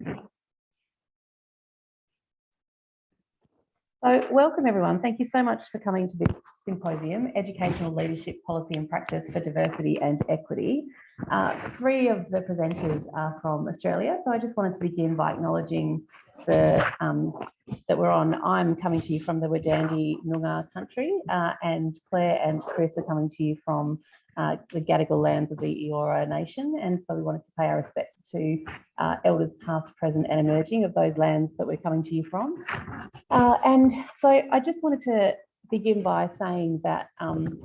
So welcome everyone. Thank you so much for coming to this symposium, Educational Leadership Policy and Practice for Diversity and Equity. Three of the presenters are from Australia. So I just wanted to begin by acknowledging that I'm coming to you from the Wadandi Noongar country, and Claire and Chris are coming to you from the Gadigal lands of the Eora Nation. And so we wanted to pay our respects to elders past, present and emerging of those lands that we're coming to you from. And so I just wanted to begin by saying that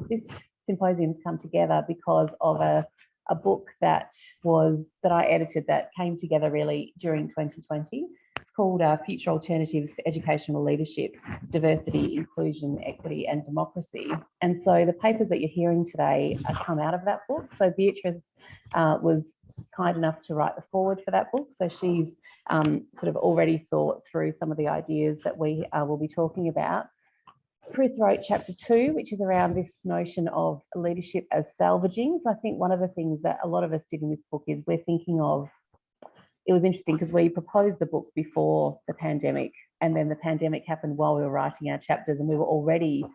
this symposium's come together because of a book that I edited that came together really during 2020. It's called Future Alternatives for Educational Leadership, Diversity, Inclusion, Equity and Democracy. And so the papers that you're hearing today come out of that book. So Beatriz was kind enough to write the foreword for that book. So she's sort of already thought through some of the ideas that we will be talking about. Chris wrote chapter 2, which is around this notion of leadership as salvaging. So I think one of the things that a lot of us did in this book is we're thinking of, it was interesting because we proposed the book before the pandemic, and then the pandemic happened while we were writing our chapters, and we were already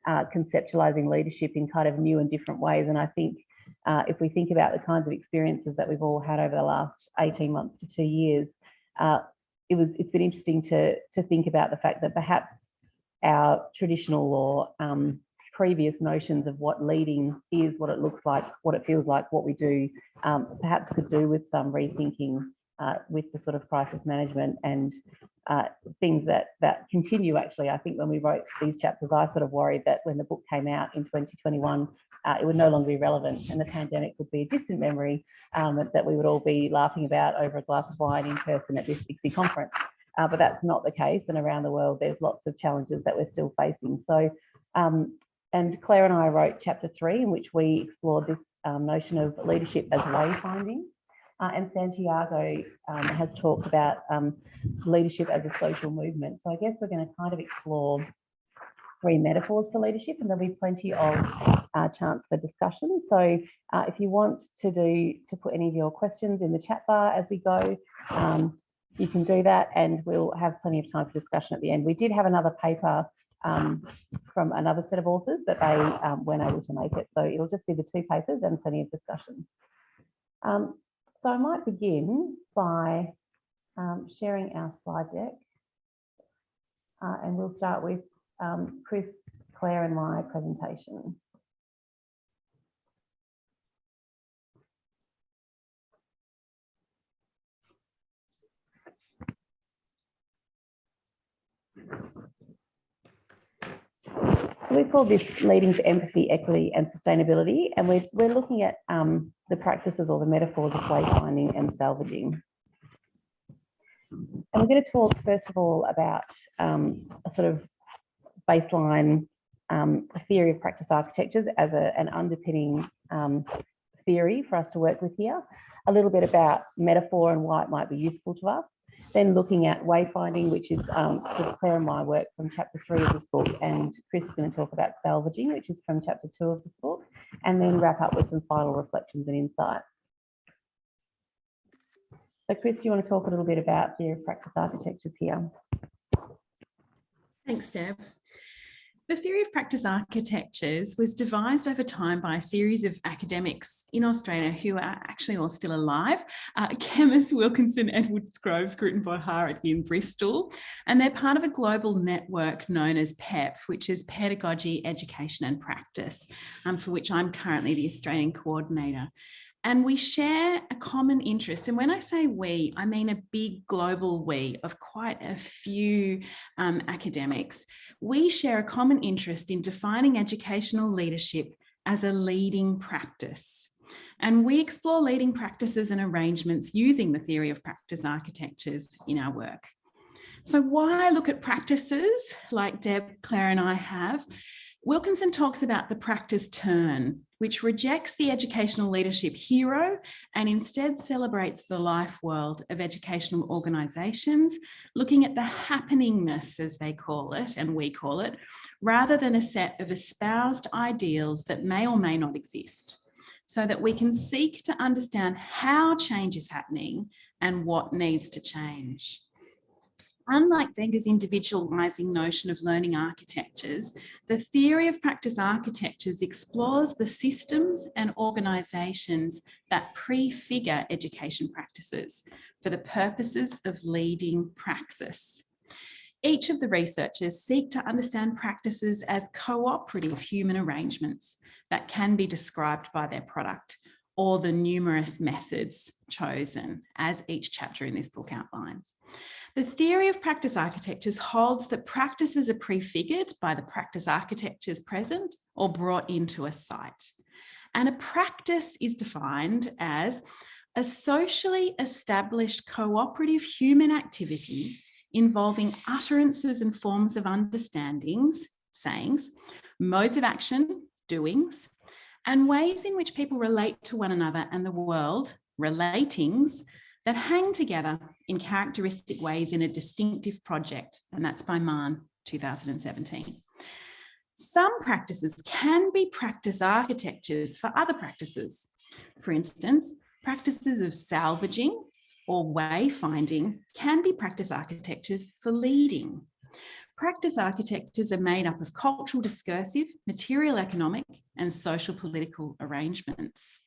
conceptualizing leadership in kind of new and different ways. And I think if we think about the kinds of experiences that we've all had over the last 18 months to 2 years, it's been interesting to think about the fact that perhaps our traditional or previous notions of what leading is, what it looks like, what it feels like, what we do, perhaps could do with some rethinking with the sort of crisis management and things that continue. Actually, I think when we wrote these chapters, I sort of worried that when the book came out in 2021, it would no longer be relevant and the pandemic would be a distant memory that we would all be laughing about over a glass of wine in person at this ICSEI conference. But that's not the case, and around the world there's lots of challenges that we're still facing. So, and Claire and I wrote chapter 3 in which we explored this notion of leadership as wayfinding, and Santiago has talked about leadership as a social movement. So I guess we're going to kind of explore 3 metaphors for leadership, and there'll be plenty of chance for discussion. So if you want to put any of your questions in the chat bar as we go, you can do that, and we'll have plenty of time for discussion at the end. We did have another paper from another set of authors, but they weren't able to make it. So it'll just be the 2 papers and plenty of discussion. So I might begin by sharing our slide deck, and we'll start with Chris, Claire and my presentation. So we call this Leading to Empathy, Equity and Sustainability, and we're looking at the practices or the metaphors of wayfinding and salvaging. And we're going to talk first of all about a sort of baseline theory of practice architectures as an underpinning theory for us to work with here, a little bit about metaphor and why it might be useful to us, then looking at wayfinding, which is sort of Claire and my work from chapter 3 of this book, and Chris is going to talk about salvaging, which is from chapter 2 of this book, and then wrap up with some final reflections and insights. So Chris, do you want to talk a little bit about theory of practice architectures here? Thanks, Deb. The theory of practice architectures was devised over time by a series of academics in Australia who are actually all still alive. Chemist Wilkinson, Edwards Groves, Scruton Bohar in Bristol, and they're part of a global network known as PEP, which is Pedagogy, Education and Practice, for which I'm currently the Australian coordinator. And we share a common interest. And when I say we, I mean a big global we of quite a few academics. We share a common interest in defining educational leadership as a leading practice. And we explore leading practices and arrangements using the theory of practice architectures in our work. So why look at practices like Deb, Claire and I have? Wilkinson talks about the practice turn, which rejects the educational leadership hero and instead celebrates the life world of educational organisations, looking at the happeningness, as they call it, and we call it, rather than a set of espoused ideals that may or may not exist. so that we can seek to understand how change is happening and what needs to change. Unlike Wenger's individualising notion of learning architectures, the theory of practice architectures explores the systems and organisations that prefigure education practices for the purposes of leading praxis. Each of the researchers seek to understand practices as cooperative human arrangements that can be described by their product or the numerous methods chosen, as each chapter in this book outlines. The theory of practice architectures holds that practices are prefigured by the practice architectures present or brought into a site. And a practice is defined as a socially established cooperative human activity involving utterances and forms of understandings, sayings, modes of action, doings, and ways in which people relate to one another and the world, relatings, that hang together in characteristic ways in a distinctive project, and that's by Mann, 2017. Some practices can be practice architectures for other practices. For instance, practices of salvaging or wayfinding can be practice architectures for leading. Practice architectures are made up of cultural discursive, material economic, and social political arrangements.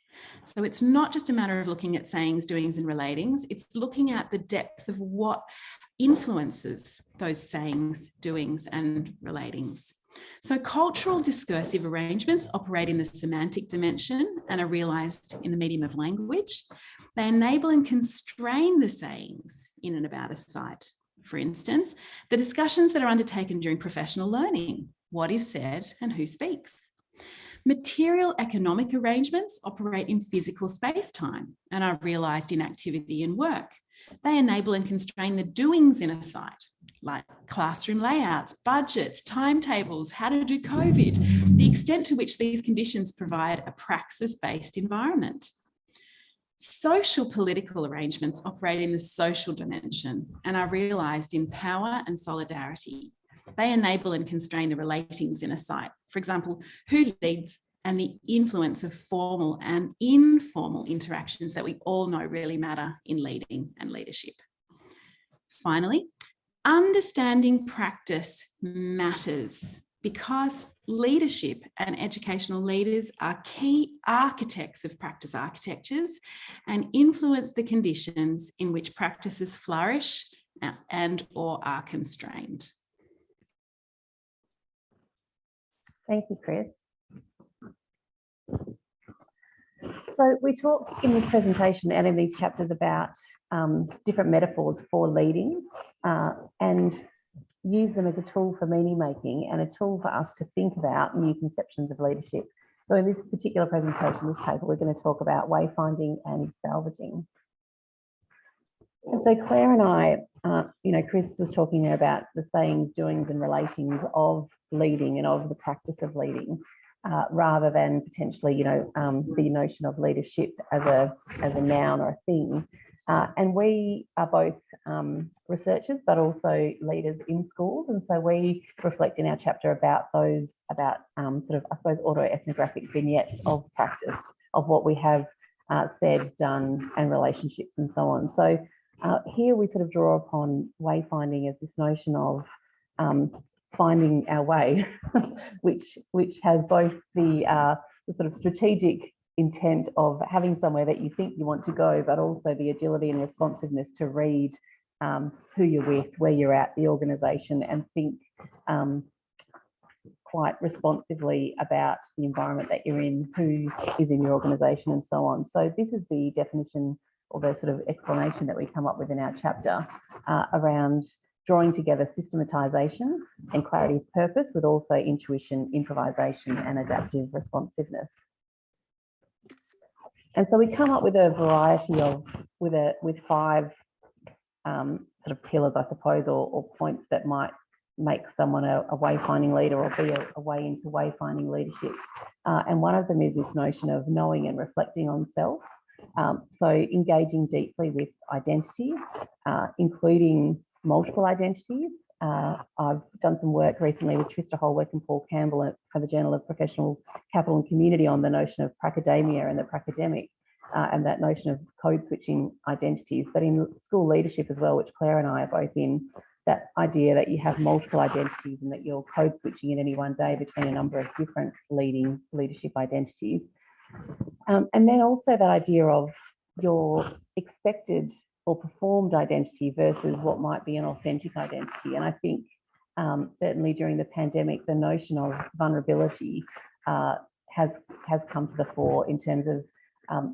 So it's not just a matter of looking at sayings, doings, and relatings, it's looking at the depth of what influences those sayings, doings, and relatings. So cultural discursive arrangements operate in the semantic dimension and are realised in the medium of language. They enable and constrain the sayings in and about a site. For instance, the discussions that are undertaken during professional learning, what is said and who speaks. Material economic arrangements operate in physical space-time and are realised in activity and work. They enable and constrain the doings in a site, like classroom layouts, budgets, timetables, how to do COVID, the extent to which these conditions provide a praxis-based environment. Social political arrangements operate in the social dimension and are realised in power and solidarity. They enable and constrain the relatings in a site. For example, who leads and the influence of formal and informal interactions that we all know really matter in leading and leadership. Finally, understanding practice matters because leadership and educational leaders are key architects of practice architectures and influence the conditions in which practices flourish and or are constrained. Thank you, Chris. So we talk in this presentation and in these chapters about different metaphors for leading and use them as a tool for meaning making and a tool for us to think about new conceptions of leadership. So in this particular presentation, this paper, we're going to talk about wayfinding and salvaging. And so Claire and I, Chris was talking there about the sayings, doings and relatings of leading and of the practice of leading, rather than potentially, the notion of leadership as a noun or a thing. And we are both researchers, but also leaders in schools. And so we reflect in our chapter about those, autoethnographic vignettes of practice, of what we have said, done, and relationships and so on. So here we sort of draw upon wayfinding as this notion of finding our way, which has both the sort of strategic intent of having somewhere that you think you want to go, but also the agility and responsiveness to read who you're with, where you're at, the organisation, and think quite responsively about the environment that you're in, who is in your organisation, and so on. So this is the definition or the sort of explanation that we come up with in our chapter around drawing together systematisation and clarity of purpose with also intuition, improvisation, and adaptive responsiveness. And so we come up with a variety of, with 5 sort of pillars, I suppose, or points that might make someone a wayfinding leader or be a way into wayfinding leadership. And one of them is this notion of knowing and reflecting on self. So engaging deeply with identity, including multiple identities, I've done some work recently with Trista Holwick and Paul Campbell for the Journal of Professional Capital and Community on the notion of pracademia and the pracademic, and that notion of code switching identities, but in school leadership as well, which Claire and I are both in, that idea that you have multiple identities and that you're code switching in any one day between a number of different leadership identities. And then also that idea of your expected or performed identity versus what might be an authentic identity. And I think certainly during the pandemic, the notion of vulnerability has come to the fore in terms of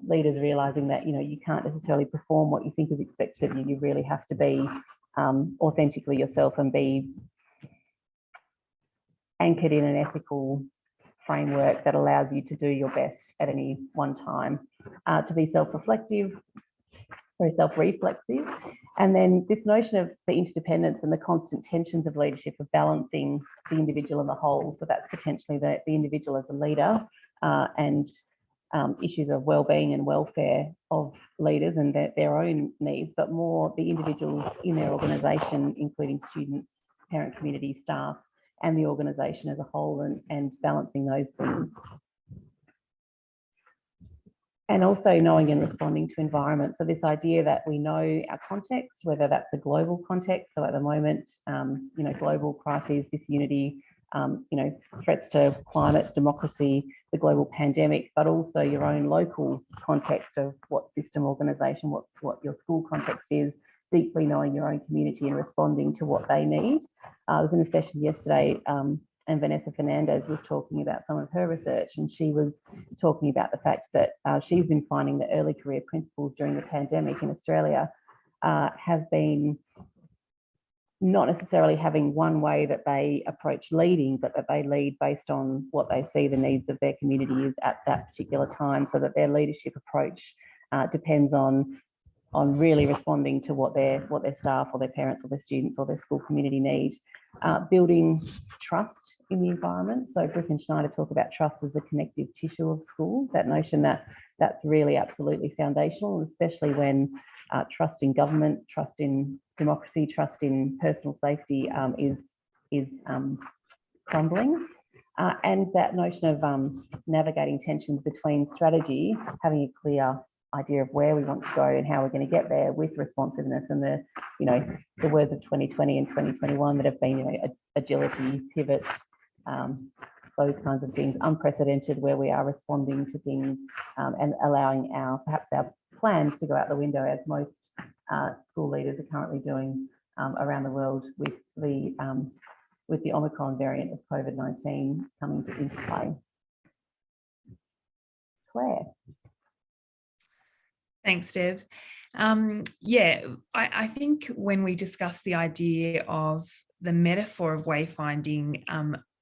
leaders realising that, you know, you can't necessarily perform what you think is expected of you. You really have to be authentically yourself and be anchored in an ethical framework that allows you to do your best at any one time, to be self-reflective, very self-reflexive. And then this notion of the interdependence and the constant tensions of leadership, of balancing the individual and the whole. So that's potentially the individual as a leader, and issues of well-being and welfare of leaders and their own needs, but more the individuals in their organisation, including students, parent community, staff, and the organisation as a whole, and balancing those things. And also knowing and responding to environment. So this idea that we know our context, whether that's a global context. So at the moment, you know, global crises, disunity, you know, threats to climate, democracy, the global pandemic, but also your own local context of what system, organisation, what your school context is, deeply knowing your own community and responding to what they need. I was in a session yesterday and Vanessa Fernandez was talking about some of her research, and she was talking about the fact that she's been finding that early career principals during the pandemic in Australia have been not necessarily having one way that they approach leading, but that they lead based on what they see the needs of their community is at that particular time, so that their leadership approach depends on really responding to what their staff or their parents or their students or their school community need. Building trust in the environment. So Griff and Schneider talk about trust as the connective tissue of schools, that notion that that's really absolutely foundational, especially when trust in government, trust in democracy, trust in personal safety is crumbling. And that notion of navigating tensions between strategy, having a clear idea of where we want to go and how we're going to get there, with responsiveness and the, you know, the words of 2020 and 2021 that have been, you know, agility, pivot, those kinds of things, unprecedented, where we are responding to things and allowing perhaps our plans to go out the window, as most school leaders are currently doing around the world with the Omicron variant of COVID-19 coming into play. Claire. Thanks, Deb. Yeah, I think when we discuss the idea of the metaphor of wayfinding,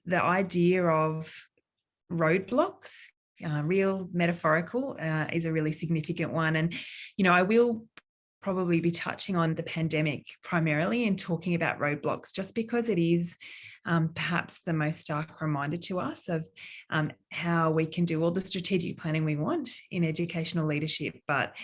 the idea of roadblocks, real metaphorical, is a really significant one. And, you know, I will probably be touching on the pandemic primarily and talking about roadblocks, just because it is perhaps the most stark reminder to us of how we can do all the strategic planning we want in educational leadership, but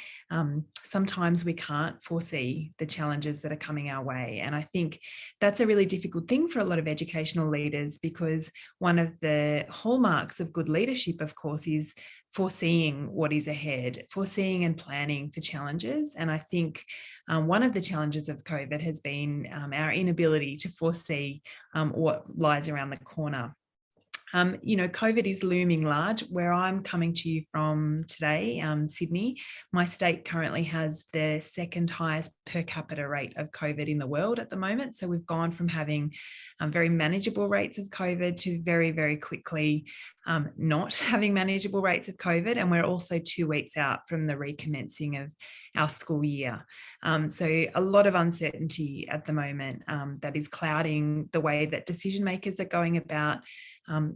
sometimes we can't foresee the challenges that are coming our way. And I think that's a really difficult thing for a lot of educational leaders, because one of the hallmarks of good leadership, of course, is foreseeing what is ahead, foreseeing and planning for challenges. And I think one of the challenges of COVID has been our inability to foresee what lies around the corner. You know, COVID is looming large. Where I'm coming to you from today, Sydney, my state currently has the second highest per capita rate of COVID in the world at the moment. So we've gone from having very manageable rates of COVID to very, very quickly not having manageable rates of COVID. And we're also 2 weeks out from the recommencing of our school year. So a lot of uncertainty at the moment that is clouding the way that decision makers are going about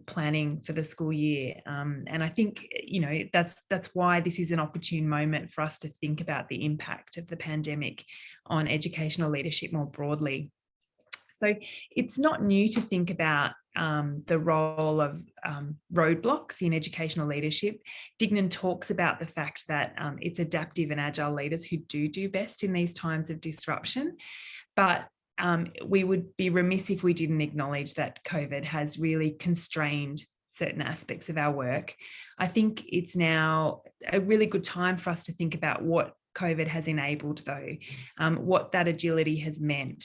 planning for the school year. And I think, you know, that's why this is an opportune moment for us to think about the impact of the pandemic on educational leadership more broadly. So it's not new to think about the role of roadblocks in educational leadership. Dignan talks about the fact that it's adaptive and agile leaders who do best in these times of disruption. But we would be remiss if we didn't acknowledge that COVID has really constrained certain aspects of our work. I think it's now a really good time for us to think about what COVID has enabled, though, what that agility has meant,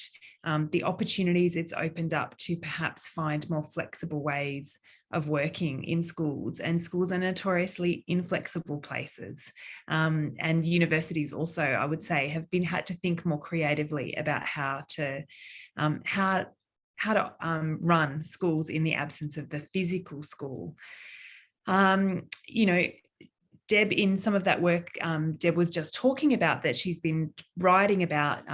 the opportunities it's opened up to perhaps find more flexible ways of working in schools, and schools are notoriously inflexible places. And universities also, I would say, have had to think more creatively about how to run schools in the absence of the physical school. Deb, in some of that work, Deb was just talking about that she's been writing about,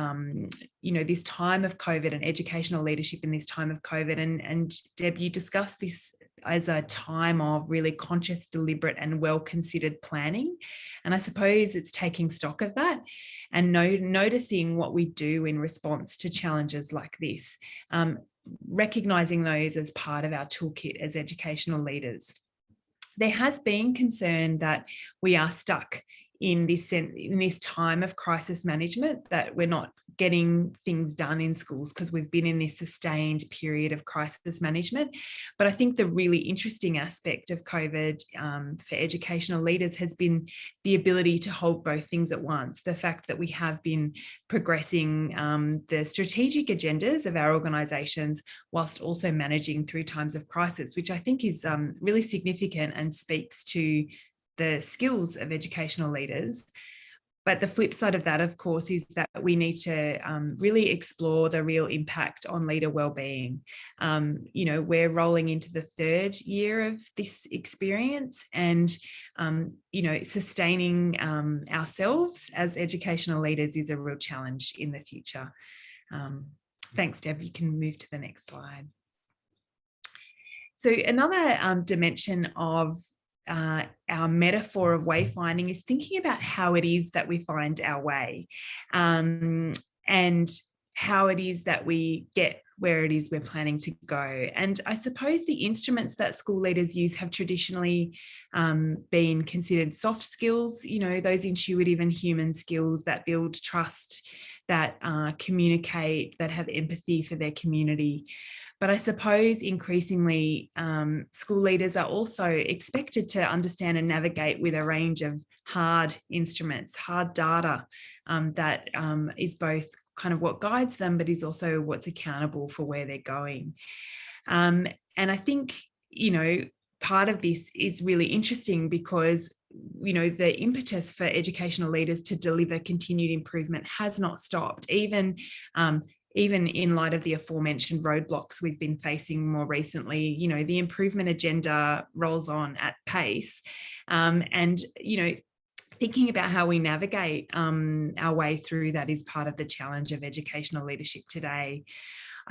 this time of COVID and educational leadership in this time of COVID. And Deb, you discussed this as a time of really conscious, deliberate and well-considered planning. And I suppose it's taking stock of that and noticing what we do in response to challenges like this, recognising those as part of our toolkit as educational leaders. There has been concern that we are stuck in this time of crisis management, that we're not getting things done in schools because we've been in this sustained period of crisis management. But I think the really interesting aspect of COVID for educational leaders has been the ability to hold both things at once. The fact that we have been progressing the strategic agendas of our organisations whilst also managing through times of crisis, which I think is really significant and speaks to the skills of educational leaders. But the flip side of that, of course, is that we need to really explore the real impact on leader wellbeing. We're rolling into the third year of this experience, and sustaining ourselves as educational leaders is a real challenge in the future. Thanks, Deb. You can move to the next slide. So another dimension of our metaphor of wayfinding is thinking about how it is that we find our way, and how it is that we get where it is we're planning to go. And I suppose the instruments that school leaders use have traditionally been considered soft skills, those intuitive and human skills that build trust, that communicate, that have empathy for their community. But I suppose increasingly school leaders are also expected to understand and navigate with a range of hard instruments, hard data that is both kind of what guides them, but is also what's accountable for where they're going. And I think, part of this is really interesting because, the impetus for educational leaders to deliver continued improvement has not stopped, even in light of the aforementioned roadblocks we've been facing more recently. The improvement agenda rolls on at pace. Thinking about how we navigate our way through that is part of the challenge of educational leadership today.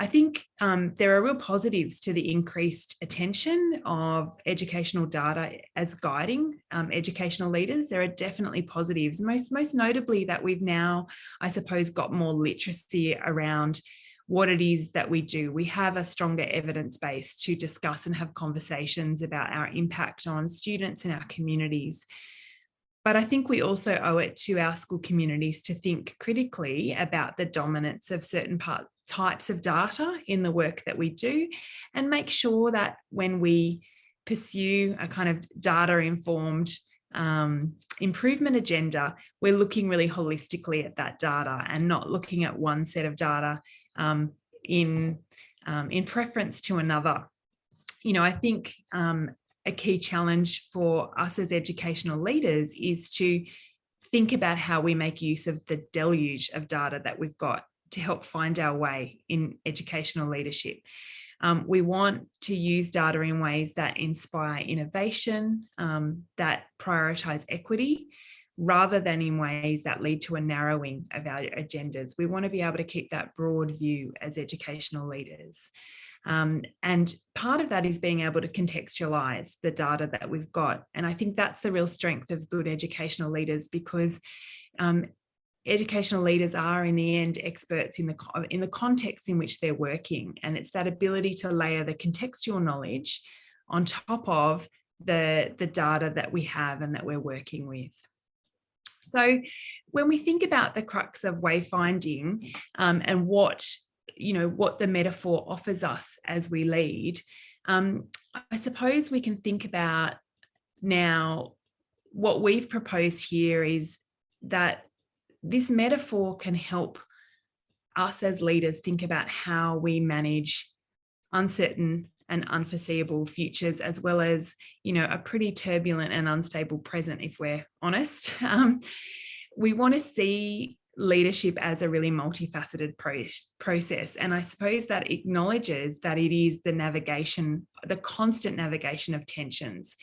I think there are real positives to the increased attention of educational data as guiding educational leaders. There are definitely positives, most notably that we've now, I suppose, got more literacy around what it is that we do. We have a stronger evidence base to discuss and have conversations about our impact on students and our communities. But I think we also owe it to our school communities to think critically about the dominance of certain types of data in the work that we do, and make sure that when we pursue a kind of data-informed improvement agenda, we're looking really holistically at that data and not looking at one set of data in preference to another. I think a key challenge for us as educational leaders is to think about how we make use of the deluge of data that we've got to help find our way in educational leadership. We want to use data in ways that inspire innovation, that prioritise equity, rather than in ways that lead to a narrowing of our agendas. We want to be able to keep that broad view as educational leaders. And part of that is being able to contextualise the data that we've got. And I think that's the real strength of good educational leaders, because educational leaders are in the end experts in the context in which they're working. And it's that ability to layer the contextual knowledge on top of the data that we have and that we're working with. So when we think about the crux of wayfinding and what what the metaphor offers us as we lead, I suppose we can think about now what we've proposed here is that this metaphor can help us as leaders think about how we manage uncertain and unforeseeable futures, as well as, a pretty turbulent and unstable present, if we're honest. We want to see leadership as a really multifaceted process. And I suppose that acknowledges that it is the constant navigation of tensions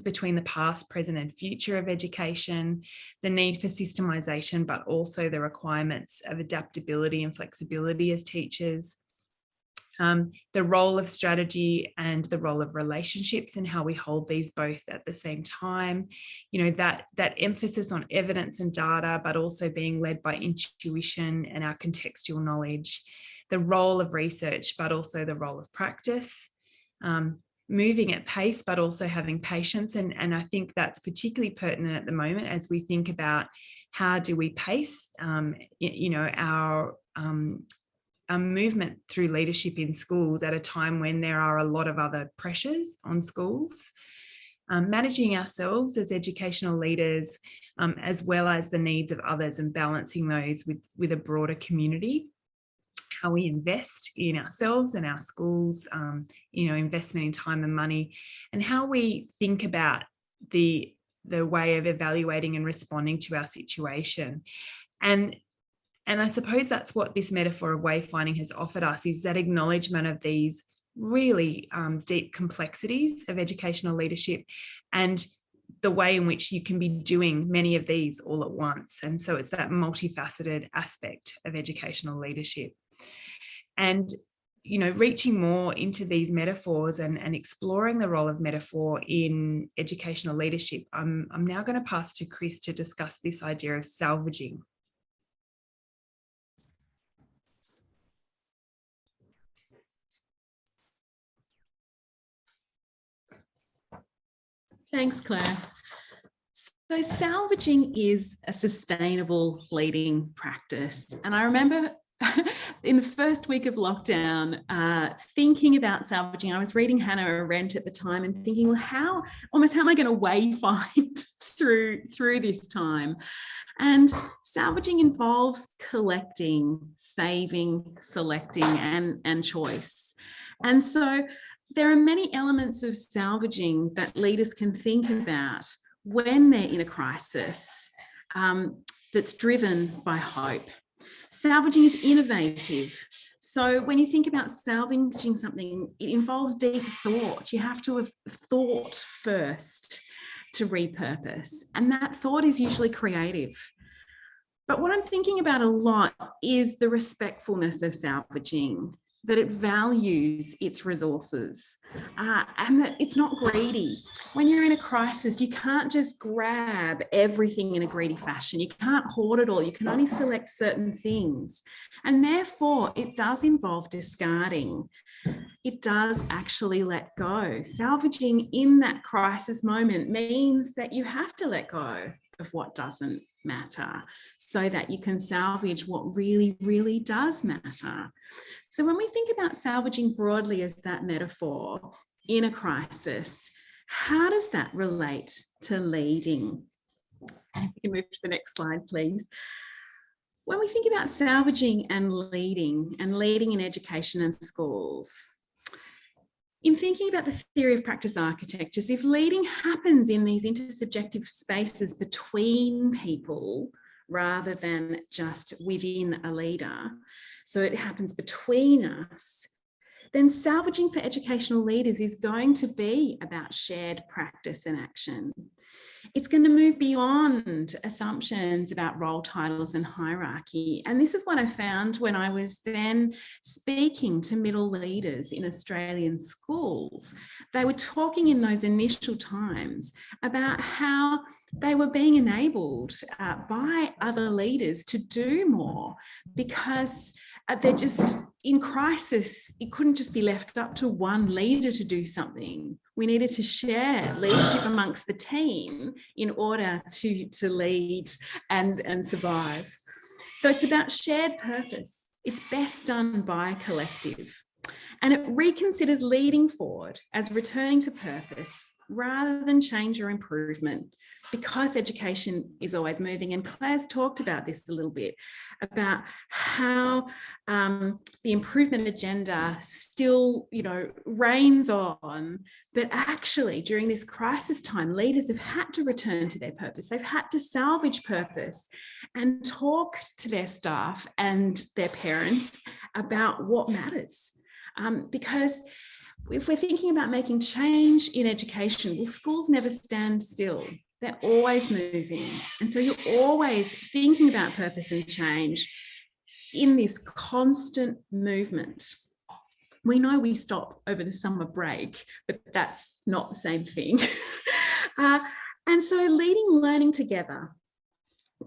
between the past, present, and future of education, the need for systemization, but also the requirements of adaptability and flexibility as teachers, the role of strategy and the role of relationships and how we hold these both at the same time, that emphasis on evidence and data, but also being led by intuition and our contextual knowledge, the role of research, but also the role of practice, moving at pace, but also having patience. And I think that's particularly pertinent at the moment as we think about how do we pace, our movement through leadership in schools at a time when there are a lot of other pressures on schools, managing ourselves as educational leaders, as well as the needs of others and balancing those with a broader community. How we invest in ourselves and our schools, investment in time and money, and how we think about the way of evaluating and responding to our situation. And I suppose that's what this metaphor of wayfinding has offered us, is that acknowledgement of these really deep complexities of educational leadership and the way in which you can be doing many of these all at once. And so it's that multifaceted aspect of educational leadership. And, reaching more into these metaphors and exploring the role of metaphor in educational leadership, I'm now going to pass to Chris to discuss this idea of salvaging. Thanks, Claire. So salvaging is a sustainable leading practice. And I remember in the first week of lockdown, thinking about salvaging. I was reading Hannah Arendt at the time and thinking, well, how am I going to wayfind through this time? And salvaging involves collecting, saving, selecting, and choice. And so there are many elements of salvaging that leaders can think about when they're in a crisis that's driven by hope. Salvaging is innovative. So when you think about salvaging something, it involves deep thought. You have to have thought first to repurpose. And that thought is usually creative. But what I'm thinking about a lot is the respectfulness of salvaging, that it values its resources, and that it's not greedy. When you're in a crisis, you can't just grab everything in a greedy fashion. You can't hoard it all. You can only select certain things. And therefore, it does involve discarding. It does actually let go. Salvaging in that crisis moment means that you have to let go of what doesn't matter so that you can salvage what really, really does matter. So when we think about salvaging broadly as that metaphor in a crisis, how does that relate to leading? And if we can move to the next slide, please. When we think about salvaging and leading in education and schools, in thinking about the theory of practice architectures, if leading happens in these intersubjective spaces between people rather than just within a leader, so it happens between us, then salvaging for educational leaders is going to be about shared practice and action. It's going to move beyond assumptions about role titles and hierarchy. And this is what I found when I was then speaking to middle leaders in Australian schools. They were talking in those initial times about how they were being enabled by other leaders to do more because they're just in crisis. It couldn't just be left up to one leader to do something. We needed to share leadership amongst the team in order to lead and survive. So it's about shared purpose. it's best done by a collective. And it reconsiders leading forward as returning to purpose rather than change or improvement, because education is always moving. And Claire's talked about this a little bit, about how the improvement agenda still, reigns on, but actually during this crisis time, leaders have had to return to their purpose. They've had to salvage purpose and talk to their staff and their parents about what matters. Because if we're thinking about making change in education, well, schools never stand still. They're always moving. And so you're always thinking about purpose and change in this constant movement. We know we stop over the summer break, but that's not the same thing. And so leading learning together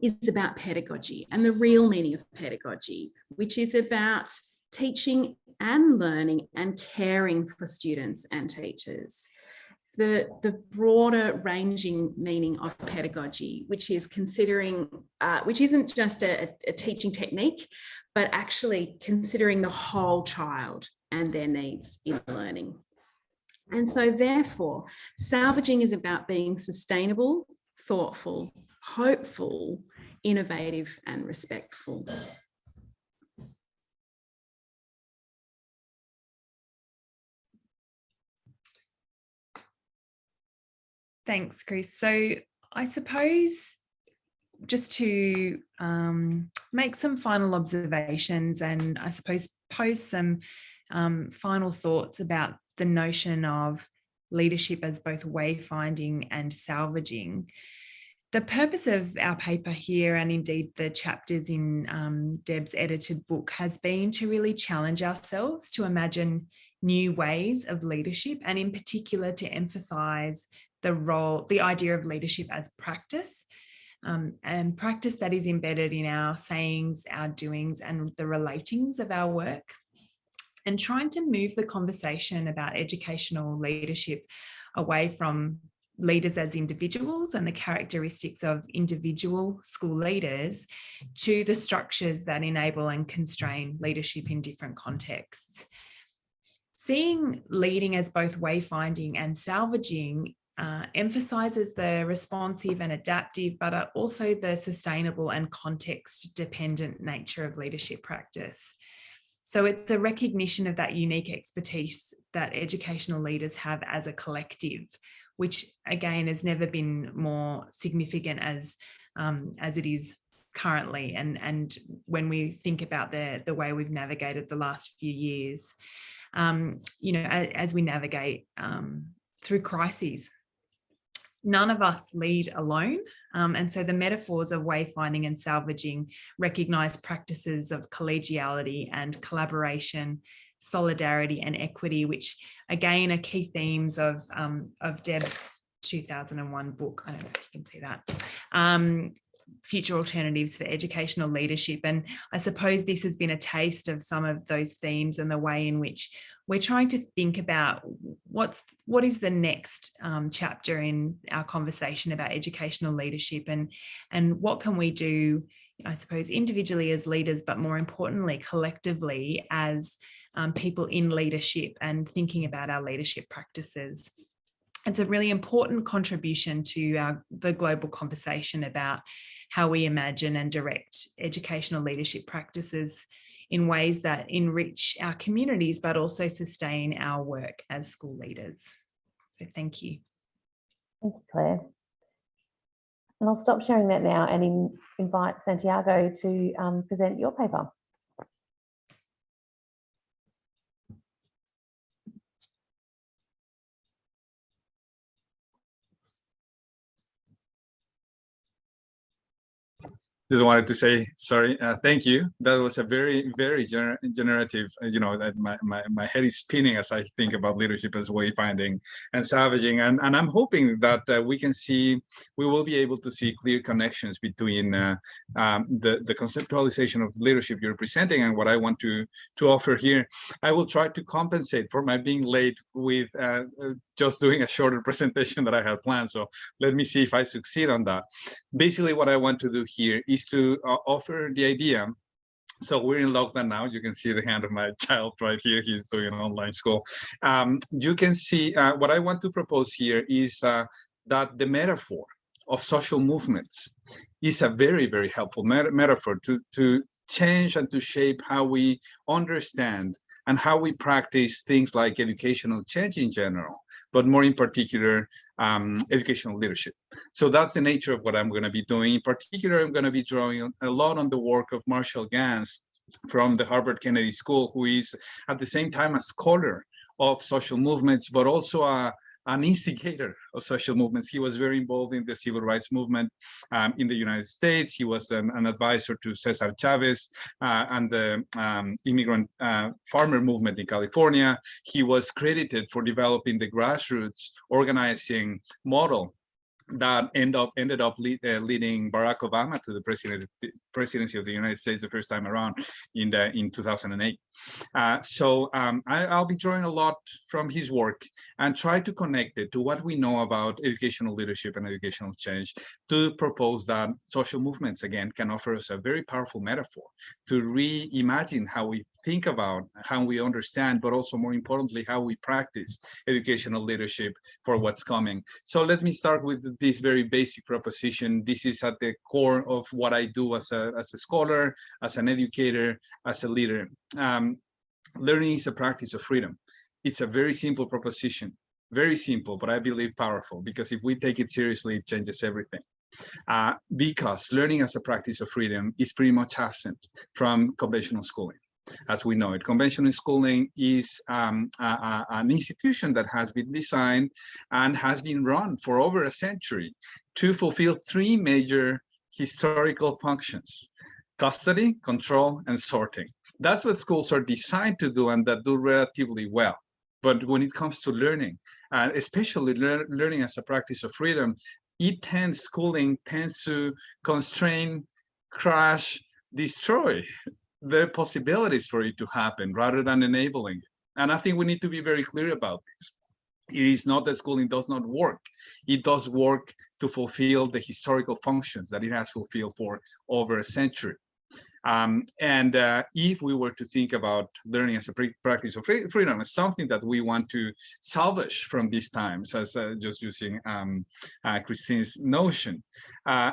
is about pedagogy and the real meaning of pedagogy, which is about teaching and learning and caring for students and teachers. The broader ranging meaning of pedagogy, which is considering, which isn't just a teaching technique, but actually considering the whole child and their needs in learning. And so therefore, salvaging is about being sustainable, thoughtful, hopeful, innovative, and respectful. Thanks, Grice. So I suppose just to make some final observations and I suppose pose some final thoughts about the notion of leadership as both wayfinding and salvaging. The purpose of our paper here, and indeed the chapters in Deb's edited book, has been to really challenge ourselves to imagine new ways of leadership, and in particular to emphasise the idea of leadership as practice, and practice that is embedded in our sayings, our doings, and the relatings of our work, and trying to move the conversation about educational leadership away from leaders as individuals and the characteristics of individual school leaders to the structures that enable and constrain leadership in different contexts. Seeing leading as both wayfinding and salvaging emphasises the responsive and adaptive, but also the sustainable and context-dependent nature of leadership practice. So it's a recognition of that unique expertise that educational leaders have as a collective, which again has never been more significant as it is currently. And when we think about the way we've navigated the last few years, as we navigate through crises, none of us lead alone. And so the metaphors of wayfinding and salvaging recognise practices of collegiality and collaboration, solidarity and equity, which again are key themes of Deb's 2001 book. I don't know if you can see that. Future Alternatives for Educational Leadership. And I suppose this has been a taste of some of those themes and the way in which we're trying to think about what is the next chapter in our conversation about educational leadership, and what can we do, I suppose, individually as leaders, but more importantly, collectively as people in leadership and thinking about our leadership practices. It's a really important contribution to the global conversation about how we imagine and direct educational leadership practices in ways that enrich our communities, but also sustain our work as school leaders. So thank you. Thank you, Claire. And I'll stop sharing that now and invite Santiago to present your paper. Just wanted to say, sorry, thank you. That was a very, very generative, that my head is spinning as I think about leadership as wayfinding and salvaging. And I'm hoping that we will be able to see clear connections between the conceptualization of leadership you're presenting and what I want to offer here. I will try to compensate for my being late with just doing a shorter presentation that I had planned. So let me see if I succeed on that. Basically, what I want to do here is to offer the idea So we're in lockdown now. You can see the hand of my child right here. He's doing online school. You can see what I want to propose here is that the metaphor of social movements is a very, very helpful metaphor to change and to shape how we understand and how we practice things like educational change in general, but more in particular, educational leadership. So that's the nature of what I'm going to be doing. In particular, I'm going to be drawing a lot on the work of Marshall Gans from the Harvard Kennedy School, who is at the same time a scholar of social movements, but also an instigator of social movements. He was very involved in the civil rights movement in the United States. He was an advisor to Cesar Chavez and the immigrant farmer movement in California. He was credited for developing the grassroots organizing model that ended up leading Barack Obama to the presidency of the United States the first time around in 2008. I'll be drawing a lot from his work and try to connect it to what we know about educational leadership and educational change to propose that social movements, again, can offer us a very powerful metaphor to reimagine how we think about, how we understand, but also more importantly, how we practice educational leadership for what's coming. So let me start with this very basic proposition. This is at the core of what I do as a scholar, as an educator, as a leader. Learning is a practice of freedom. It's a very simple proposition, very simple, but I believe powerful, because if we take it seriously, it changes everything. Because learning as a practice of freedom is pretty much absent from conventional schooling. As we know it, conventional schooling is an institution that has been designed and has been run for over a century to fulfill three major historical functions: custody, control, and sorting. That's what schools are designed to do, and that do relatively well. But when it comes to learning, especially learning as a practice of freedom, schooling tends to constrain, crash, destroy the possibilities for it to happen rather than enabling it. And I think we need to be very clear about this. It is not that schooling does not work. It does work to fulfill the historical functions that it has fulfilled for over a century. If we were to think about learning as a practice of freedom as something that we want to salvage from these times, as just using Christine's notion,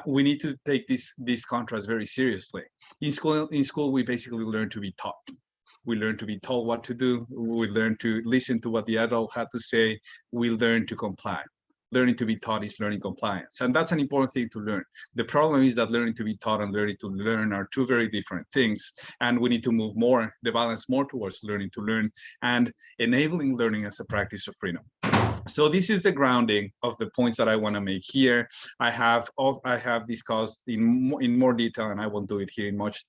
we need to take this contrast very seriously. In school, we basically learn to be taught. We learn to be told what to do. We learn to listen to what the adult had to say. We learn to comply. Learning to be taught is learning compliance. And that's an important thing to learn. The problem is that learning to be taught and learning to learn are two very different things. And we need to move the balance more towards learning to learn and enabling learning as a practice of freedom. So this is the grounding of the points that I want to make here. I have discussed in more detail, and I won't do it here in much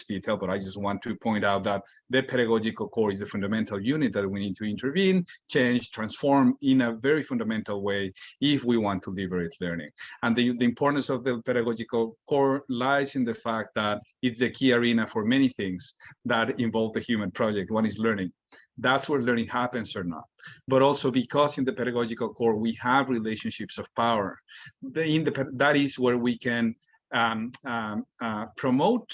detail, but I just want to point out that the pedagogical core is a fundamental unit that we need to intervene, change, transform in a very fundamental way if we want to liberate learning. And the importance of the pedagogical core lies in the fact that it's the key arena for many things that involve the human project. One is learning. That's where learning happens or not. But also because in the pedagogical core, we have relationships of power. That is where we can promote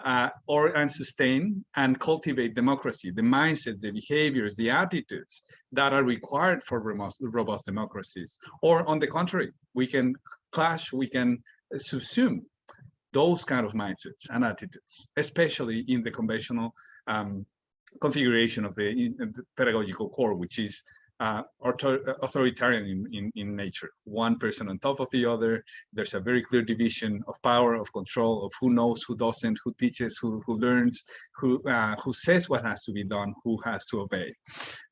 and sustain and cultivate democracy, the mindsets, the behaviors, the attitudes that are required for robust democracies. Or on the contrary, we can clash, we can subsume those kind of mindsets and attitudes, especially in the conventional configuration of the pedagogical core, which is authoritarian in nature. One person on top of the other. There's a very clear division of power, of control, of who knows, who doesn't, who teaches, who learns, who says what has to be done, who has to obey.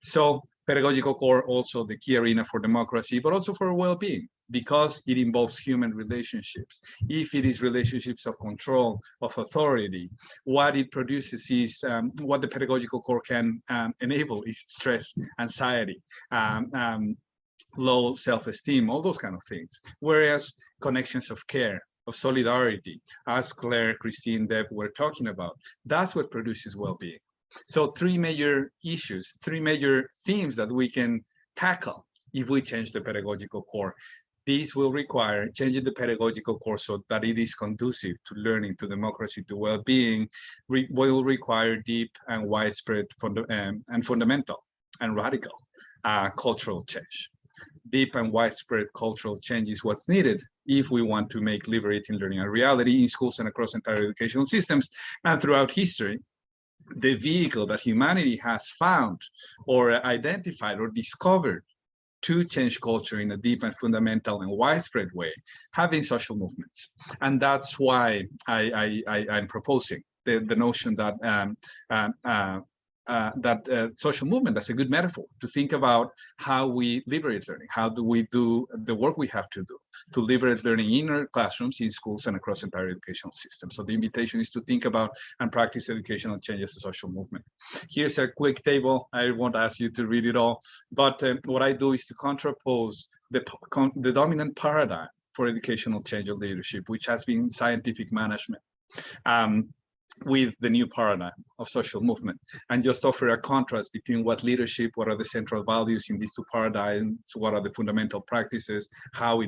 So pedagogical core also the key arena for democracy, but also for well-being, because it involves human relationships. If it is relationships of control, of authority, what it produces is what the pedagogical core can enable is stress, anxiety, low self-esteem, all those kind of things. Whereas connections of care, of solidarity, as Claire, Christine, Deb were talking about, that's what produces well-being. So three major issues, three major themes that we can tackle if we change the pedagogical core. This will require changing the pedagogical course so that it is conducive to learning, to democracy, to well-being, will require deep and widespread and fundamental and radical cultural change. Deep and widespread cultural change is what's needed if we want to make liberating learning a reality in schools and across entire educational systems. And throughout history, the vehicle that humanity has found or identified or discovered to change culture in a deep and fundamental and widespread way have been social movements. And that's why I'm proposing the notion that social movement, that's a good metaphor to think about how we liberate learning. How do we do the work we have to do to liberate learning in our classrooms, in schools, and across entire educational system? So the invitation is to think about and practice educational change as a social movement. Here's a quick table. I won't ask you to read it all, but what I do is to contrapose the dominant paradigm for educational change of leadership, which has been scientific management, with the new paradigm of social movement, and just offer a contrast between what leadership, what are the central values in these two paradigms, what are the fundamental practices, how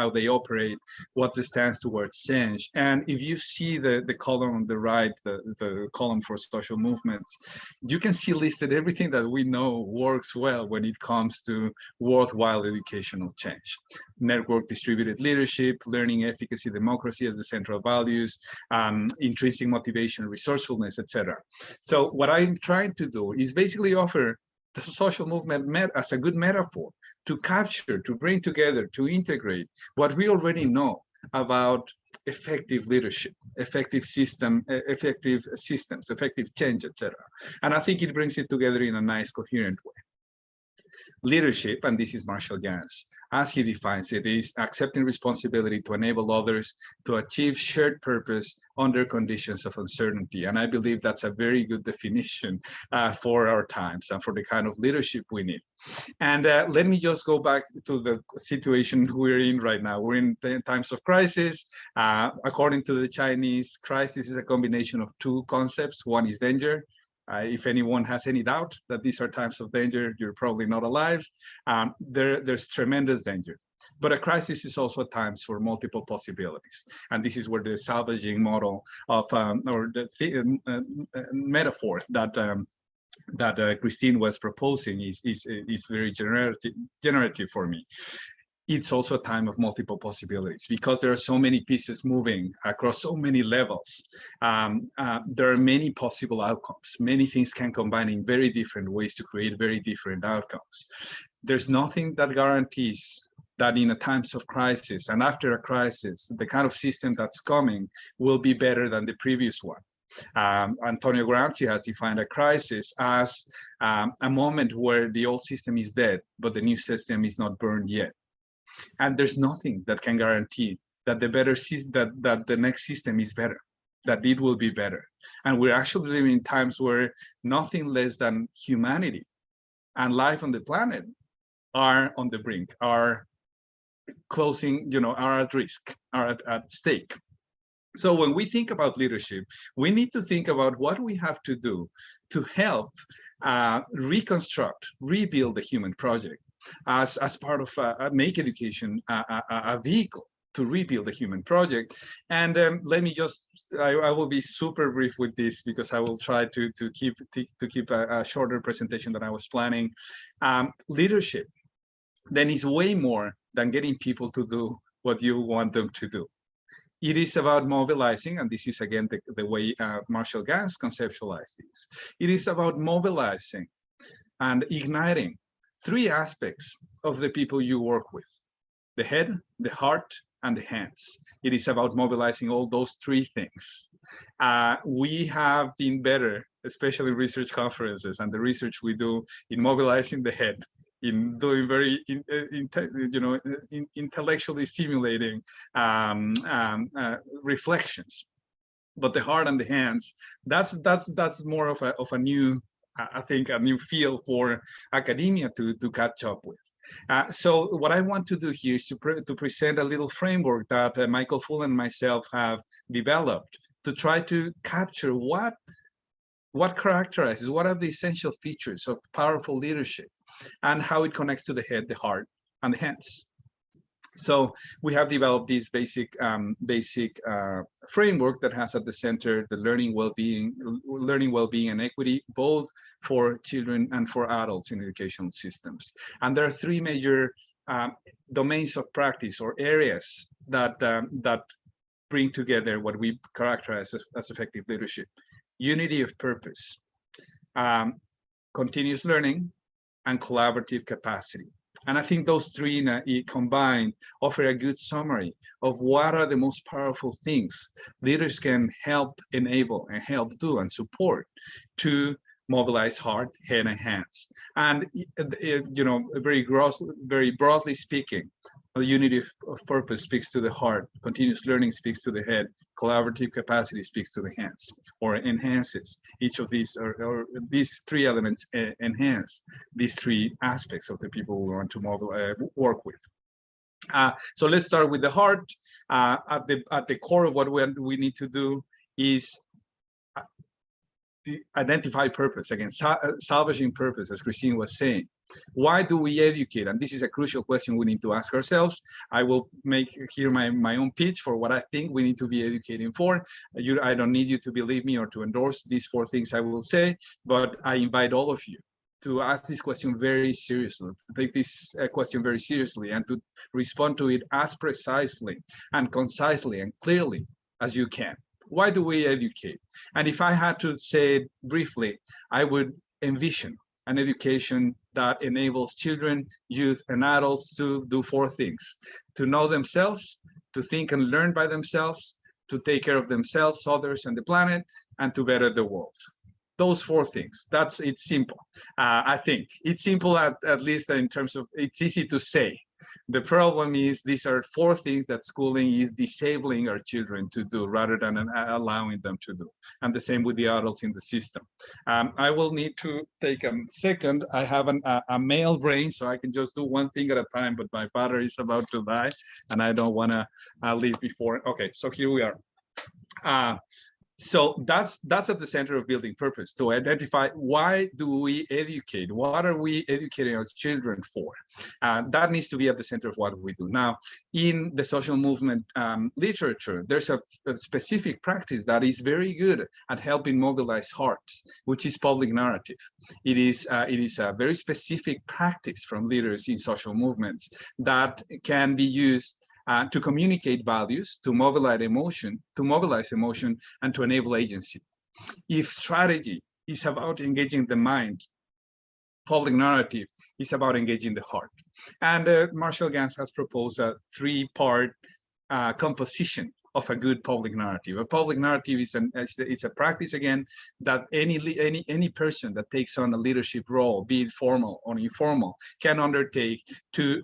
they operate, what's the stance towards change. And if you see the column on the right, the column for social movements, you can see listed everything that we know works well when it comes to worthwhile educational change. Network distributed leadership, learning efficacy, democracy as the central values, intrinsic motivation, resourcefulness, etc. So what I'm trying to do is basically offer the social movement as a good metaphor to capture, to bring together, to integrate what we already know about effective leadership, effective systems, effective change, etc. And I think it brings it together in a nice, coherent way. Leadership, and this is Marshall Gans, as he defines it, is accepting responsibility to enable others to achieve shared purpose under conditions of uncertainty. And I believe that's a very good definition for our times and for the kind of leadership we need. And let me just go back to the situation we're in right now. We're in times of crisis. According to the Chinese, crisis is a combination of two concepts. One is danger. If anyone has any doubt that these are times of danger, you're probably not alive. There's tremendous danger. But a crisis is also times for multiple possibilities. And this is where the salvaging model of, or the metaphor that Christine was proposing is very generative for me. It's also a time of multiple possibilities because there are so many pieces moving across so many levels. There are many possible outcomes. Many things can combine in very different ways to create very different outcomes. There's nothing that guarantees that in a times of crisis and after a crisis, the kind of system that's coming will be better than the previous one. Antonio Gramsci has defined a crisis as a moment where the old system is dead, but the new system is not burned yet. And there's nothing that can guarantee that that the next system is better, that it will be better. And we're actually living in times where nothing less than humanity and life on the planet are on the brink, are closing, are at risk, are at stake. So when we think about leadership, we need to think about what we have to do to help reconstruct, rebuild the human project as part of make education a vehicle to rebuild the human project. And let me just, I will be super brief with this because I will try to keep a shorter presentation than I was planning. Leadership then is way more than getting people to do what you want them to do. It is about mobilizing, and this is again the way Marshall Gans conceptualized this. It is about mobilizing and igniting three aspects of the people you work with: the head, the heart, and the hands. It is about mobilizing all those three things. We have been better, especially research conferences and the research we do, in mobilizing the head, in doing very intellectually stimulating reflections. But the heart and the hands, that's more of a new, I think, a new field for academia to catch up with. So what I want to do here is to present a little framework that Michael Full and myself have developed to try to capture what characterizes, what are the essential features of powerful leadership and how it connects to the head, the heart, and the hands. So we have developed this basic framework that has at the center the learning well-being and equity, both for children and for adults in educational systems. And there are three major domains of practice or areas that bring together what we characterize as effective leadership: unity of purpose, continuous learning, and collaborative capacity. And I think those three combined offer a good summary of what are the most powerful things leaders can help enable and help do and support to mobilize heart, head, and hands. And very broadly speaking, the unity of purpose speaks to the heart, continuous learning speaks to the head, collaborative capacity speaks to the hands, or enhances each of these, or these three elements enhance these three aspects of the people we want to work with. So let's start with the heart. At the core of what we need to do is identify purpose, again, salvaging purpose, as Christine was saying. Why do we educate? And this is a crucial question we need to ask ourselves. I will make here my own pitch for what I think we need to be educating for. I don't need you to believe me or to endorse these four things I will say, but I invite all of you to ask this question very seriously, to take this question very seriously, and to respond to it as precisely and concisely and clearly as you can. Why do we educate? And if I had to say it briefly, I would envision an education that enables children, youth, and adults to do four things: to know themselves, to think and learn by themselves, to take care of themselves, others, and the planet, and to better the world. Those four things. It's simple. I think it's simple, at least in terms of, it's easy to say. The problem is these are four things that schooling is disabling our children to do rather than allowing them to do. And the same with the adults in the system. I will need to take a second. I have a male brain, so I can just do one thing at a time, but my battery is about to die and I don't want to leave before. Okay, so here we are. So that's at the center of building purpose, to identify why do we educate? What are we educating our children for? That needs to be at the center of what we do. Now, in the social movement literature, there's a specific practice that is very good at helping mobilize hearts, which is public narrative. It is a very specific practice from leaders in social movements that can be used to communicate values, to mobilize emotion, and to enable agency. If strategy is about engaging the mind, public narrative is about engaging the heart. And Marshall Ganz has proposed a three-part composition of a good public narrative. A public narrative is a practice, again, that any person that takes on a leadership role, be it formal or informal, can undertake to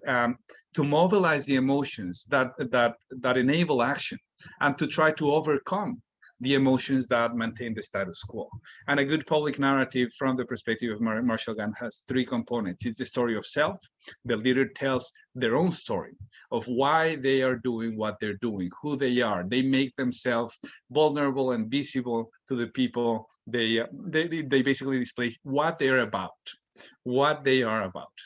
mobilize the emotions that enable action, and to try to overcome the emotions that maintain the status quo. And a good public narrative from the perspective of Marshall Ganz has three components. It's the story of self. The leader tells their own story of why they are doing what they're doing, who they are. They make themselves vulnerable and visible to the people. They basically display what they're about,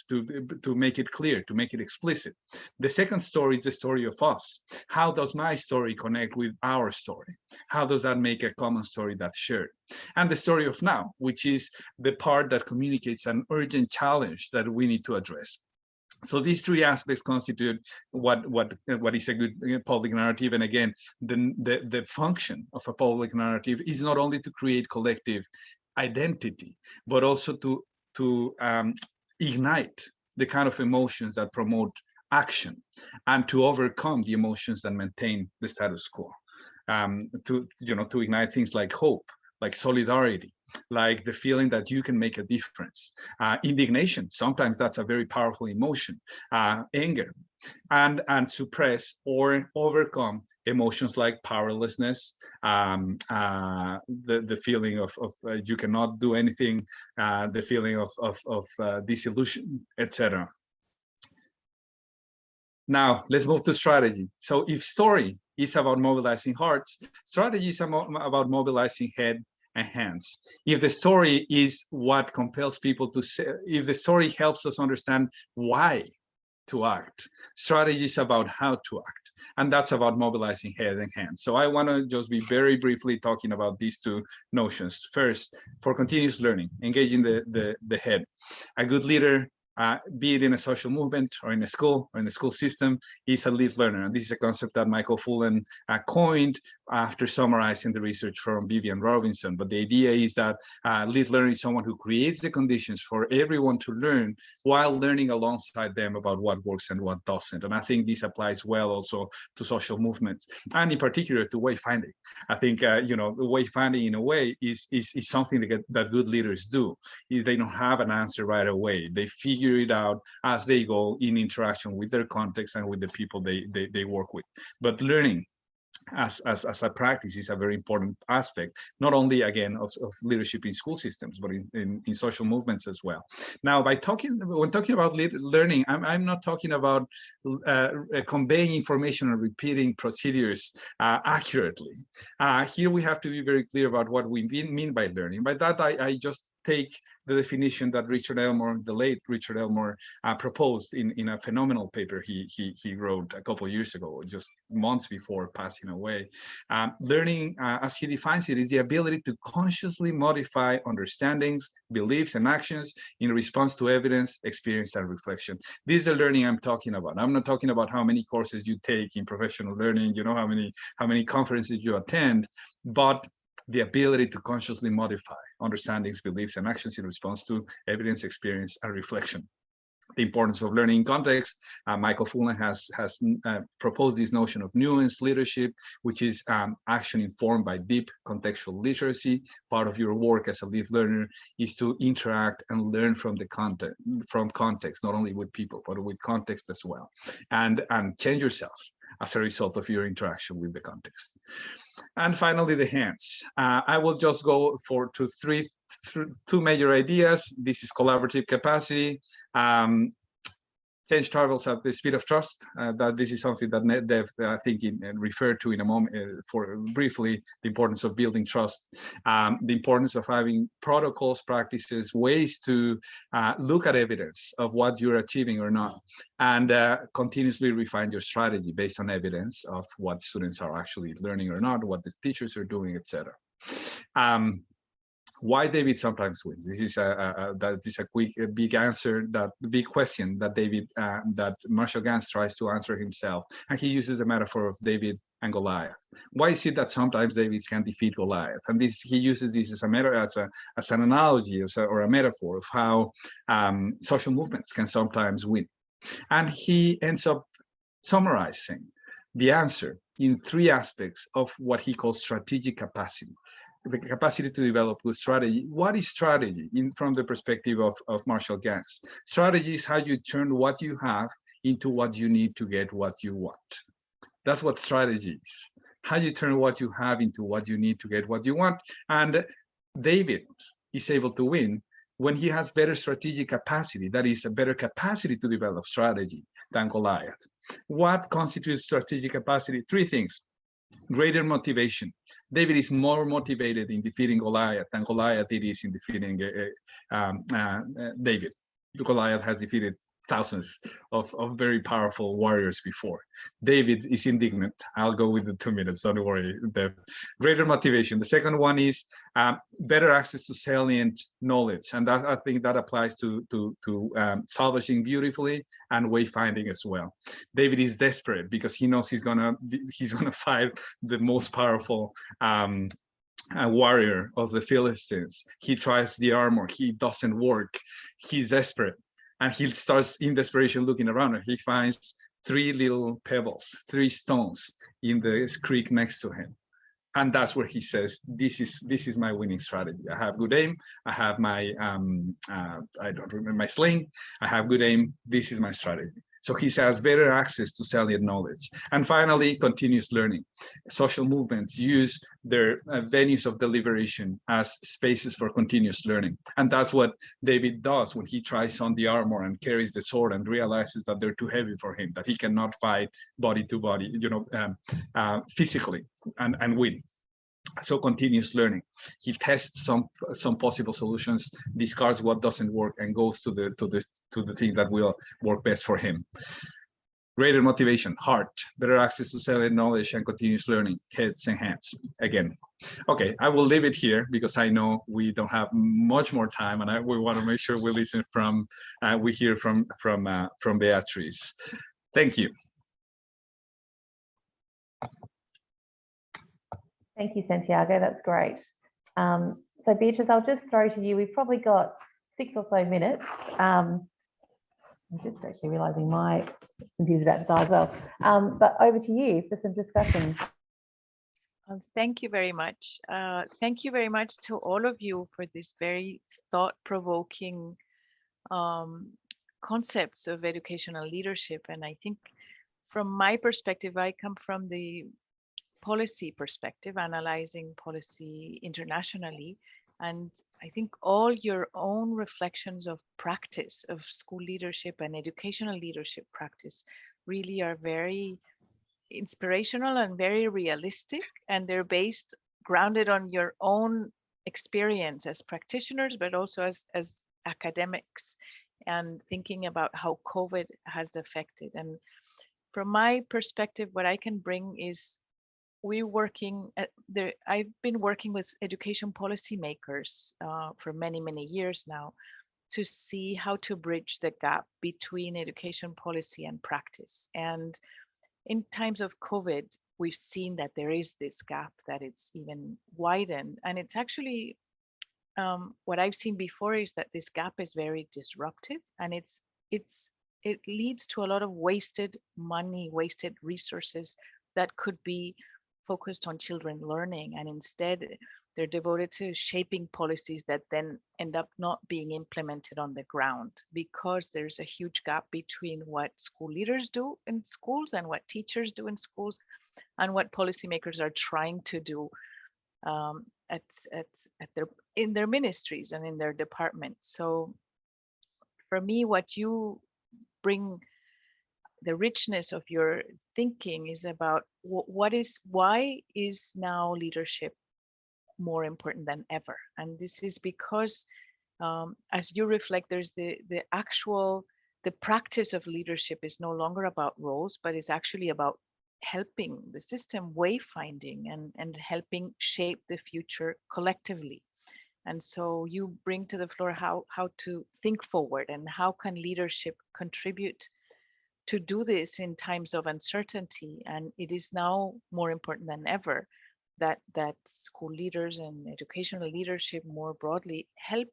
to make it clear, to make it explicit. The second story is the story of us. How does my story connect with our story? How does that make a common story that's shared? And the story of now, which is the part that communicates an urgent challenge that we need to address. So these three aspects constitute what is a good public narrative. And again, the function of a public narrative is not only to create collective identity, but also to ignite the kind of emotions that promote action, and to overcome the emotions that maintain the status quo. To ignite things like hope, like solidarity, like the feeling that you can make a difference. Indignation, sometimes that's a very powerful emotion. Anger, and suppress or overcome emotions like powerlessness, the feeling of you cannot do anything, the feeling of disillusion, etc. Now, let's move to strategy. So if story is about mobilizing hearts, strategy is about mobilizing head and hands. If the story is what compels people to say, if the story helps us understand why to act. Strategy is about how to act. And that's about mobilizing head and hands. So I want to just be very briefly talking about these two notions. First, for continuous learning, engaging the head. A good leader, be it in a social movement or in a school system, is a lead learner. And this is a concept that Michael Fullan coined after summarizing the research from Vivian Robinson. But the idea is that lead learner is someone who creates the conditions for everyone to learn while learning alongside them about what works and what doesn't. And I think this applies well also to social movements, and in particular to wayfinding. I think wayfinding in a way is something that good leaders do. They don't have an answer right away. They figure it out as they go in interaction with their context and with the people they work with. But learning as a practice is a very important aspect, not only again of leadership in school systems, but in social movements as well. Now, when talking about learning, I'm not talking about conveying information or repeating procedures accurately. Here we have to be very clear about what we mean by learning. By that, I just take the definition that Richard Elmore, the late Richard Elmore, proposed in a phenomenal paper he wrote a couple of years ago, just months before passing away. Learning, as he defines it, is the ability to consciously modify understandings, beliefs, and actions in response to evidence, experience, and reflection. This is the learning I'm talking about. I'm not talking about how many courses you take in professional learning, how many conferences you attend, but the ability to consciously modify understandings, beliefs, and actions in response to evidence, experience, and reflection. The importance of learning in context. Michael Fullan has proposed this notion of nuanced leadership, which is action informed by deep contextual literacy. Part of your work as a lead learner is to interact and learn from context, not only with people, but with context as well, and change yourself as a result of your interaction with the context. And finally, the hands. I will just go to two major ideas. This is collaborative capacity. Change travels at the speed of trust. That this is something that Dev, I think, referred to in a moment for briefly, the importance of building trust, the importance of having protocols, practices, ways to look at evidence of what you're achieving or not, and continuously refine your strategy based on evidence of what students are actually learning or not, what the teachers are doing, etc. Why David sometimes wins. This is a quick, big answer, big question that that Marshall Ganz tries to answer himself, and he uses the metaphor of David and Goliath. Why is it that sometimes David can defeat Goliath? And he uses this as an analogy, or a metaphor of how social movements can sometimes win. And he ends up summarizing the answer in three aspects of what he calls strategic capacity. The capacity to develop good strategy. What is strategy from the perspective of Marshall Ganz? Strategy is how you turn what you have into what you need to get what you want. That's what strategy is. How you turn what you have into what you need to get what you want. And David is able to win when he has better strategic capacity, that is a better capacity to develop strategy than Goliath. What constitutes strategic capacity? Three things. Greater motivation. David is more motivated in defeating Goliath than Goliath is in defeating David. Goliath has defeated thousands of very powerful warriors before. David is indignant. I'll go with the 2 minutes, don't worry. The greater motivation. The second one is better access to salient knowledge. And I think that applies to salvaging beautifully and wayfinding as well. David is desperate because he knows he's gonna fight the most powerful a warrior of the Philistines. He tries the armor, he doesn't work, he's desperate. And he starts in desperation looking around, and he finds 3 little pebbles, 3 stones in the creek next to him. And that's where he says, this is my winning strategy. I have good aim. I have my, I don't remember, my sling. I have good aim. This is my strategy. So he has better access to salient knowledge. And finally, continuous learning. Social movements use their venues of deliberation as spaces for continuous learning. And that's what David does when he tries on the armor and carries the sword and realizes that they're too heavy for him, that he cannot fight body to body, physically and win. So continuous learning. He tests some possible solutions, discards what doesn't work, and goes to the thing that will work best for him. Greater motivation, heart, better access to selling knowledge and continuous learning, heads and hands. Again, okay, I will leave it here because I know we don't have much more time, and we want to make sure we listen we hear from Beatriz. Thank you. Thank you, Santiago. That's great. So Beatriz, I'll just throw to you. We've probably got 6 or so minutes. I'm just actually realising my computer's about to die as well. But over to you for some discussion. Thank you very much. Thank you very much to all of you for this very thought-provoking concepts of educational leadership. And I think from my perspective, I come from the policy perspective, analyzing policy internationally. And I think all your own reflections of practice of school leadership and educational leadership practice really are very inspirational and very realistic. And they're grounded on your own experience as practitioners, but also as academics, and thinking about how COVID has affected. And from my perspective, what I can bring is I've been working with education policymakers for many, many years now to see how to bridge the gap between education policy and practice. And in times of COVID, we've seen that there is this gap, that it's even widened. And it's actually, what I've seen before is that this gap is very disruptive, and it leads to a lot of wasted money, wasted resources that could be focused on children learning, and instead they're devoted to shaping policies that then end up not being implemented on the ground, because there's a huge gap between what school leaders do in schools and what teachers do in schools and what policymakers are trying to do in their ministries and in their departments. So for me, what you bring, the richness of your thinking, is about why is now leadership more important than ever? And this is because as you reflect, there's the practice of leadership is no longer about roles, but it's actually about helping the system, wayfinding, and helping shape the future collectively. And so you bring to the floor how to think forward, and how can leadership contribute to do this in times of uncertainty. And it is now more important than ever that school leaders and educational leadership more broadly help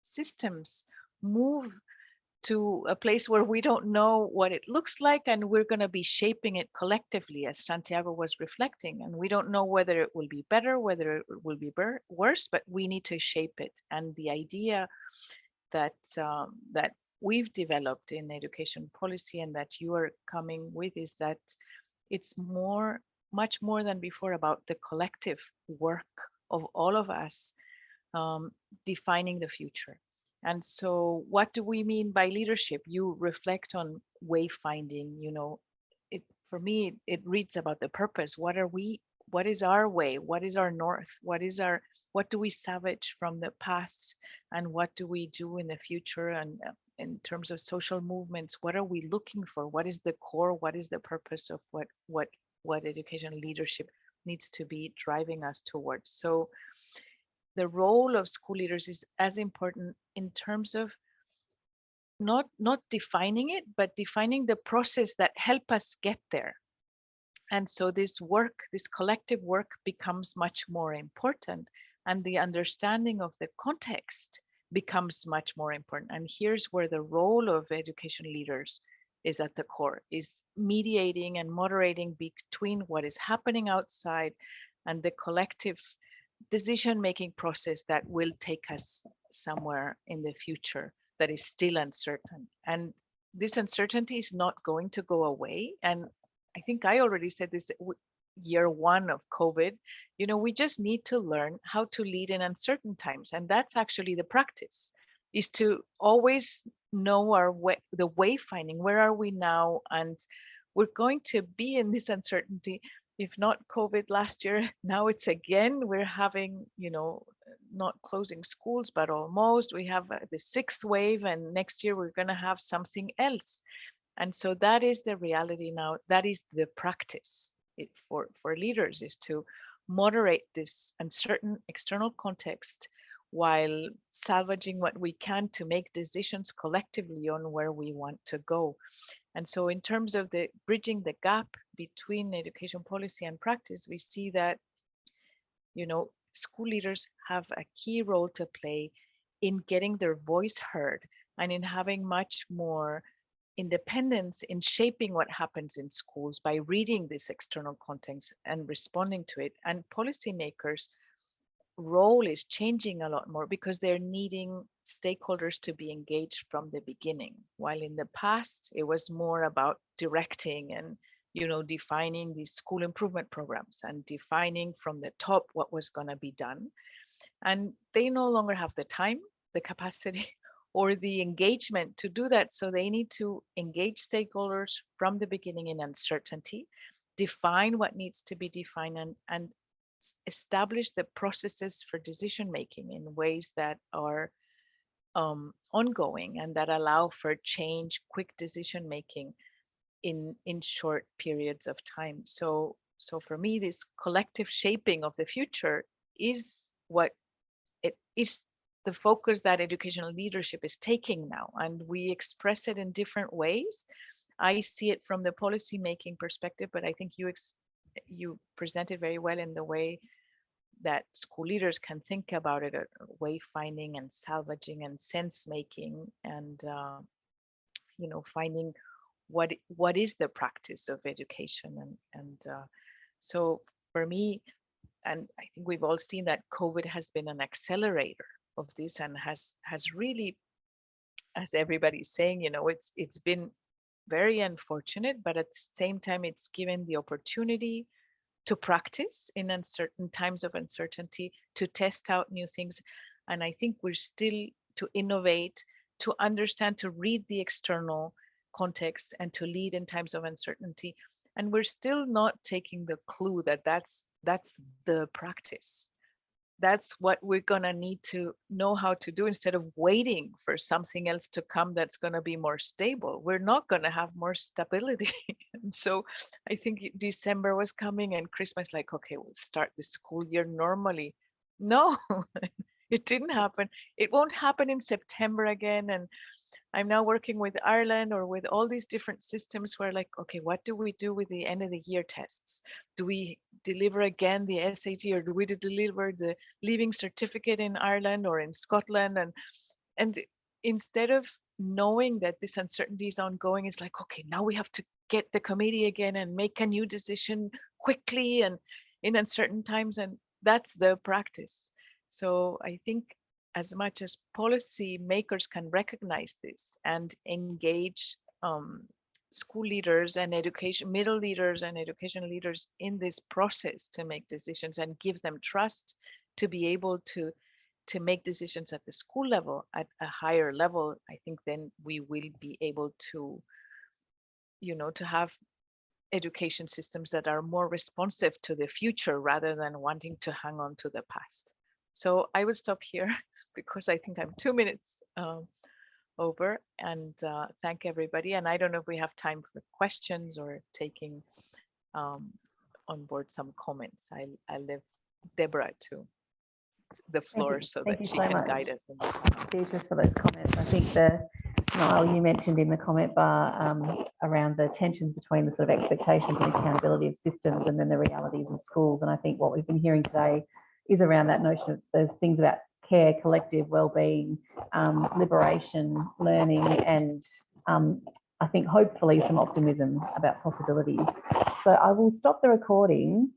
systems move to a place where we don't know what it looks like, and we're going to be shaping it collectively, as Santiago was reflecting. And we don't know whether it will be better, whether it will be worse, but we need to shape it. And the idea that we've developed in education policy, and that you are coming with, is that it's much more than before about the collective work of all of us defining the future. And so what do we mean by leadership? You reflect on wayfinding. For me, it reads about the purpose. What is our way? What is our north? What do we salvage from the past, and what do we do in the future? And in terms of social movements, what are we looking for? What is the core? What is the purpose of what education leadership needs to be driving us towards? So the role of school leaders is as important in terms of not defining it, but defining the process that help us get there. And so this collective work becomes much more important, and the understanding of the context becomes much more important. And here's where the role of education leaders is at the core, is mediating and moderating between what is happening outside and the collective decision-making process that will take us somewhere in the future that is still uncertain. And this uncertainty is not going to go away. And I think I already said this, year one of COVID, we just need to learn how to lead in uncertain times. And that's actually the practice, is to always know the wayfinding. Where are we now? And we're going to be in this uncertainty if not COVID last year, now it's again, we're having, not closing schools, but almost. We have the 6th wave, and next year we're going to have something else. And so that is the reality now. That is the practice for leaders, is to moderate this uncertain external context while salvaging what we can to make decisions collectively on where we want to go. And so in terms of the bridging the gap between education policy and practice, we see that, school leaders have a key role to play in getting their voice heard and in having much more independence in shaping what happens in schools by reading this external context and responding to it. And policymakers' role is changing a lot more because they're needing stakeholders to be engaged from the beginning. While in the past, it was more about directing and defining these school improvement programs and defining from the top what was going to be done. And they no longer have the time, the capacity, or the engagement to do that. So they need to engage stakeholders from the beginning in uncertainty, define what needs to be defined, and establish the processes for decision making in ways that are ongoing and that allow for change, quick decision making in short periods of time. So for me, this collective shaping of the future is what it is, the focus that educational leadership is taking now, and we express it in different ways. I see it from the policy making perspective, but I think you presented very well in the way that school leaders can think about it, wayfinding and salvaging and sense making, and finding what is the practice of education. And so for me, and I think we've all seen that COVID has been an accelerator of this, and has really, as everybody's saying, it's been very unfortunate, but at the same time, it's given the opportunity to practice in uncertain times of uncertainty, to test out new things. And I think we're still to innovate, to understand, to read the external context, and to lead in times of uncertainty. And we're still not taking the clue that that's the practice. That's what we're gonna need to know how to do instead of waiting for something else to come that's gonna be more stable. We're not gonna have more stability. And so I think December was coming and Christmas, like, okay, we'll start the school year normally. No, it didn't happen. It won't happen in September again. And I'm now working with Ireland or with all these different systems where, like, okay, what do we do with the end of the year tests? Do we deliver again the SAT, or do we deliver the Leaving Certificate in Ireland or in Scotland? And instead of knowing that this uncertainty is ongoing, it's like, okay, now we have to get the committee again and make a new decision quickly and in uncertain times. And that's the practice. So I think as much as policy makers can recognize this and engage school leaders and middle leaders and education leaders in this process to make decisions and give them trust to be able to make decisions at the school level, at a higher level, I think then we will be able to, to have education systems that are more responsive to the future rather than wanting to hang on to the past. So I will stop here because I think I'm 2 minutes over, and thank everybody. And I don't know if we have time for questions or taking on board some comments. I'll leave Deborah to the floor so that she can guide us. Beatriz, for those comments. I think Niall, you mentioned in the comment bar around the tensions between the sort of expectations and accountability of systems and then the realities of schools. And I think what we've been hearing today is around that notion of those things about care, collective well-being, liberation, learning, and I think hopefully some optimism about possibilities. So I will stop the recording